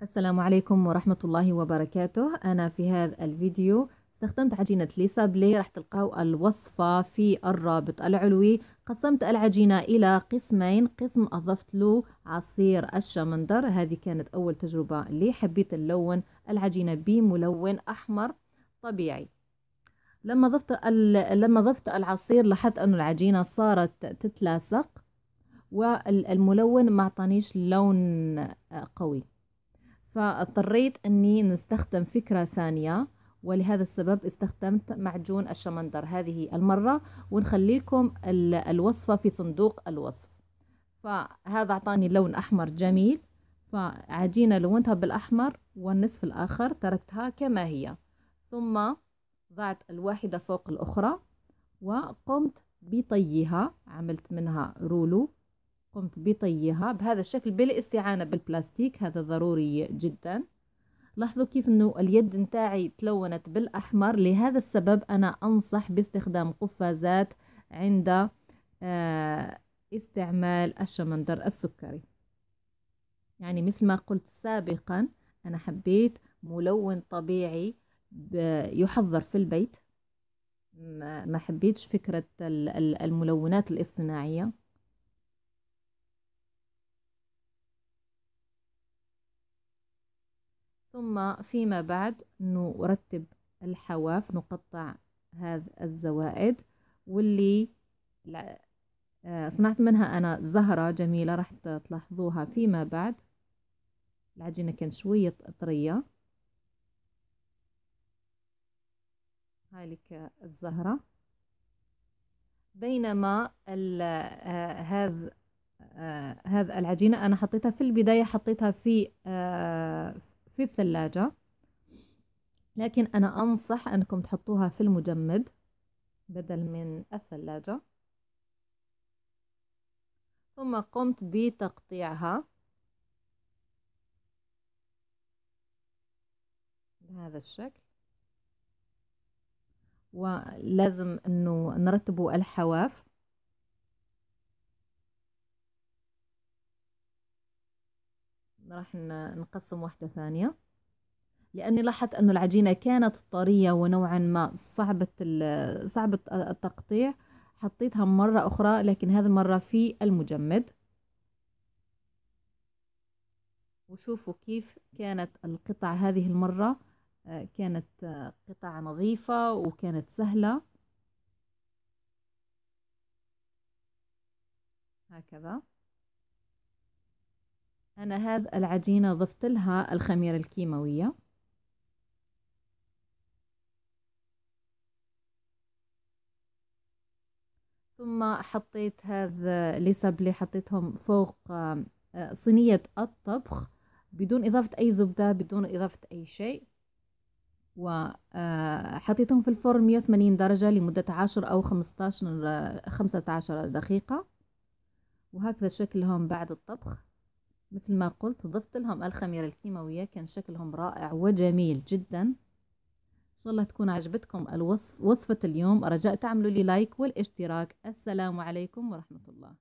السلام عليكم ورحمة الله وبركاته. أنا في هذا الفيديو استخدمت عجينة لي سابلي، راح تلقاو الوصفة في الرابط العلوي. قسمت العجينة إلى قسمين، قسم أضفت له عصير الشمندر، هذه كانت أول تجربة لي، حبيت اللون العجينة بملون أحمر طبيعي. لما ضفت العصير لاحظت أن العجينة صارت تتلاصق، والملون ما اعطانيش لون قوي، فاضطريت أني نستخدم فكرة ثانية، ولهذا السبب استخدمت معجون الشمندر هذه المرة، ونخليكم الوصفة في صندوق الوصف. فهذا أعطاني لون أحمر جميل، فعجينة لونتها بالأحمر والنصف الآخر تركتها كما هي، ثم ضعت الواحدة فوق الأخرى وقمت بطيها، عملت منها رولو، قمت بطيها بهذا الشكل بالاستعانة بالبلاستيك، هذا ضروري جدا. لاحظوا كيف انه اليد نتاعي تلونت بالاحمر، لهذا السبب انا انصح باستخدام قفازات عند استعمال الشمندر السكري. يعني مثل ما قلت سابقا، انا حبيت ملون طبيعي يحضر في البيت، ما حبيتش فكرة الملونات الاصطناعية. ثم فيما بعد نرتب الحواف، نقطع هذه الزوائد، واللي صنعت منها أنا زهرة جميلة راح تلاحظوها فيما بعد. العجينة كانت شوية طرية، هاي لك الزهرة. بينما هذا العجينة أنا حطيتها في البداية، حطيتها في الثلاجة، لكن أنا أنصح أنكم تحطوها في المجمد بدل من الثلاجة. ثم قمت بتقطيعها بهذا الشكل، ولازم انه نرتبوا الحواف. راح نقسم واحدة ثانية، لأني لاحظت أنه العجينة كانت طرية ونوعا ما صعبة التقطيع، حطيتها مرة أخرى لكن هذه المرة في المجمد. وشوفوا كيف كانت القطع هذه المرة، كانت قطع نظيفة وكانت سهلة هكذا. أنا هذه العجينة ضفت لها الخميرة الكيماوية، ثم حطيت هذا لسبلي، حطيتهم فوق صينية الطبخ بدون إضافة أي زبدة، بدون إضافة أي شيء، وحطيتهم في الفرن 180 درجة لمدة 10 أو 15 دقيقة، وهكذا شكلهم بعد الطبخ. مثل ما قلت ضفت لهم الخميرة الكيماوية، كان شكلهم رائع وجميل جدا. إن شاء الله تكون عجبتكم وصفة اليوم. رجاء تعملوا لي لايك والاشتراك. السلام عليكم ورحمة الله.